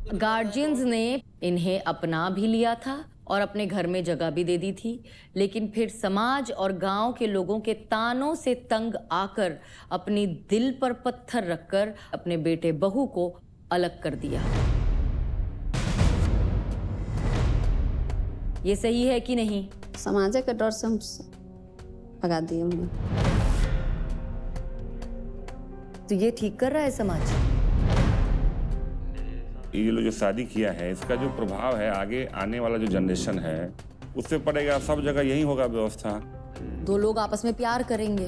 Guardians ने इन्हें अपना भी लिया था और अपने घर में जगह भी दे दी थी, लेकिन फिर समाज और गांव के लोगों के तानों से तंग आकर अपनी दिल पर पत्थर रखकर अपने बेटे बहू को अलग कर दिया। ये सही है कि नहीं? समाज के डर से हम भगा दिए उन्हें। तो ये ठीक कर रहा है समाज? ये लोग जो शादी किया है इसका जो प्रभाव है आगे आने वाला जो जनरेशन है उससे पड़ेगा। सब जगह यही होगा व्यवस्था। दो लोग आपस में प्यार करेंगे।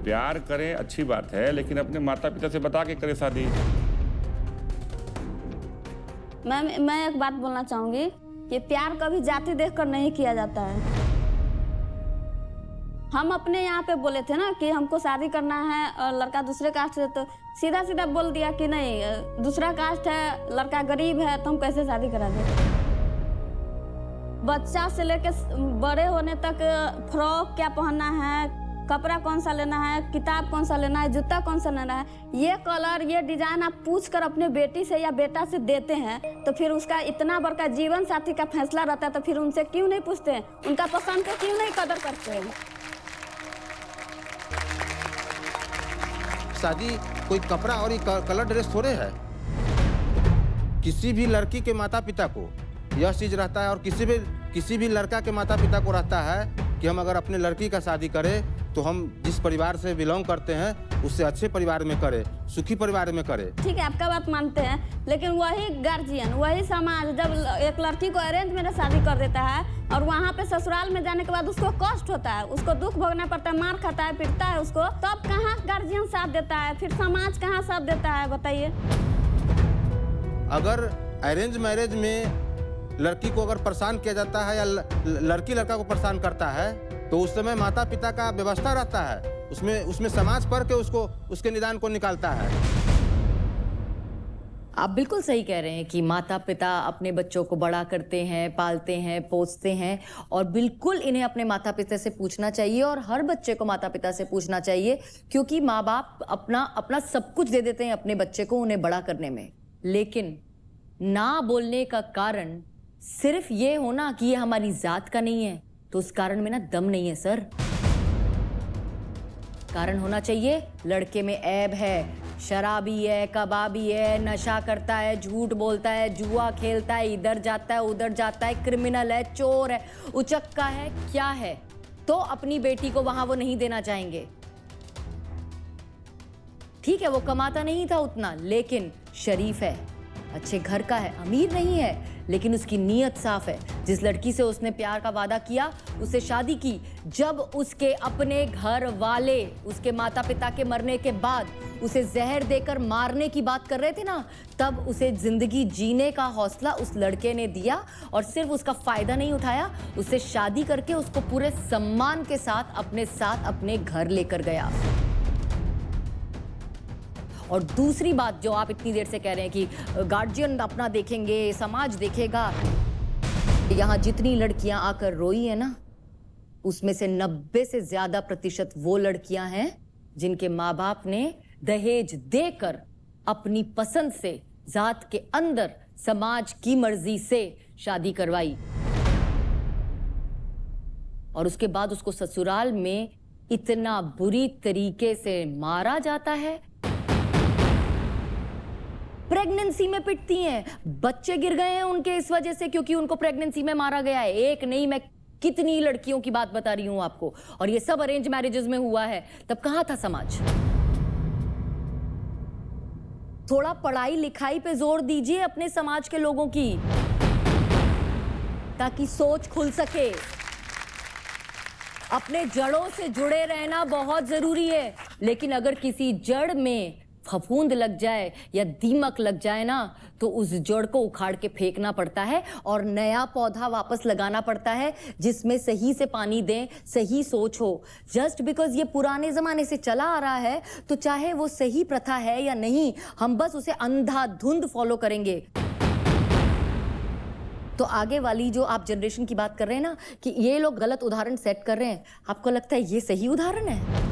प्यार करें अच्छी बात है, लेकिन अपने माता पिता से बता के करें शादी। मैं एक बात बोलना चाहूंगी कि प्यार कभी जाति देखकर नहीं किया जाता है। हम अपने यहाँ पे बोले थे ना कि हमको शादी करना है और लड़का दूसरे कास्ट से, तो सीधा सीधा बोल दिया कि नहीं दूसरा कास्ट है, लड़का गरीब है, तो हम कैसे शादी करा दें। बच्चा से लेके बड़े होने तक फ्रॉक क्या पहनना है, कपड़ा कौन सा लेना है, किताब कौन सा लेना है, जूता कौन सा लेना है, ये कलर ये डिजाइन आप पूछ कर अपने बेटी से या बेटा से देते हैं, तो फिर उसका इतना बड़का जीवन साथी का फैसला रहता है, तो फिर उनसे क्यों नहीं पूछते हैं, उनका पसंद को क्यों नहीं कदर करते हैं। शादी कोई कपड़ा और कलर ड्रेस थोड़े है। किसी भी लड़की के माता पिता को यह चीज रहता है और किसी भी लड़का के माता पिता को रहता है कि हम अगर अपने लड़की का शादी करें तो हम जिस परिवार से बिलोंग करते हैं उससे अच्छे परिवार में करें, सुखी परिवार में करें। ठीक है, आपका बात मानते हैं, लेकिन वही गार्जियन वही समाज जब एक लड़की को अरेंज में शादी कर देता है और वहाँ पे ससुराल में जाने के बाद उसको कष्ट होता है, उसको दुख भोगना पड़ता है, मार खाता है, पिटता है उसको, तब कहाँ गार्जियन साथ देता है, फिर समाज कहाँ साथ देता है, बताइए। अगर अरेंज मैरिज में लड़की को अगर परेशान किया जाता है या लड़की लड़का को परेशान करता है तो उस समय माता पिता का व्यवस्था रहता है, उसमें समाज पढ़ के उसके निदान को निकालता है। आप बिल्कुल सही कह रहे हैं कि माता पिता अपने बच्चों को बड़ा करते हैं, पालते हैं, पोसते हैं, और बिल्कुल इन्हें अपने माता पिता से पूछना चाहिए और हर बच्चे को माता पिता से पूछना चाहिए, क्योंकि माँ बाप अपना सब कुछ दे देते हैं अपने बच्चे को उन्हें बड़ा करने में। लेकिन ना बोलने का कारण सिर्फ ये होना कि ये हमारी जात का नहीं है, तो उस कारण में ना दम नहीं है सर। कारण होना चाहिए लड़के में ऐब है, शराबी है, कबाबी है, नशा करता है, झूठ बोलता है, जुआ खेलता है, इधर जाता है उधर जाता है, क्रिमिनल है, चोर है, उचक्का है, क्या है, तो अपनी बेटी को वहां वो नहीं देना चाहेंगे। ठीक है, वो कमाता नहीं था उतना, लेकिन शरीफ है, अच्छे घर का है, अमीर नहीं है, लेकिन उसकी नीयत साफ है। जिस लड़की से उसने प्यार का वादा किया, उससे शादी की, जब उसके अपने घर वाले उसके माता पिता के मरने के बाद उसे जहर देकर मारने की बात कर रहे थे ना, तब उसे जिंदगी जीने का हौसला उस लड़के ने दिया और सिर्फ उसका फायदा नहीं उठाया, उससे शादी करके उसको पूरे सम्मान के साथ अपने घर लेकर गया। और दूसरी बात जो आप इतनी देर से कह रहे हैं कि गार्जियन अपना देखेंगे, समाज देखेगा, यहाँ जितनी लड़कियां आकर रोई है ना, उसमें से 90 से ज्यादा प्रतिशत वो लड़कियां हैं जिनके माँ बाप ने दहेज देकर अपनी पसंद से जात के अंदर समाज की मर्जी से शादी करवाई और उसके बाद उसको ससुराल में इतना बुरी तरीके से मारा जाता है। प्रेगनेंसी में पिटती हैं, बच्चे गिर गए हैं उनके इस वजह से, क्योंकि उनको प्रेगनेंसी में मारा गया है। एक नहीं, मैं कितनी लड़कियों की बात बता रही हूं आपको, और ये सब अरेंज मैरिजेस में हुआ है। तब कहां था समाज? थोड़ा पढ़ाई लिखाई पे जोर दीजिए अपने समाज के लोगों की, ताकि सोच खुल सके। अपने जड़ों से जुड़े रहना बहुत जरूरी है, लेकिन अगर किसी जड़ में फफूंद लग जाए या दीमक लग जाए ना, तो उस जड़ को उखाड़ के फेंकना पड़ता है और नया पौधा वापस लगाना पड़ता है, जिसमें सही से पानी दें, सही सोच हो। जस्ट बिकॉज ये पुराने जमाने से चला आ रहा है, तो चाहे वो सही प्रथा है या नहीं, हम बस उसे अंधाधुंध फॉलो करेंगे। तो आगे वाली जो आप जनरेशन की बात कर रहे हैं ना, कि ये लोग गलत उदाहरण सेट कर रहे हैं, आपको लगता है ये सही उदाहरण है?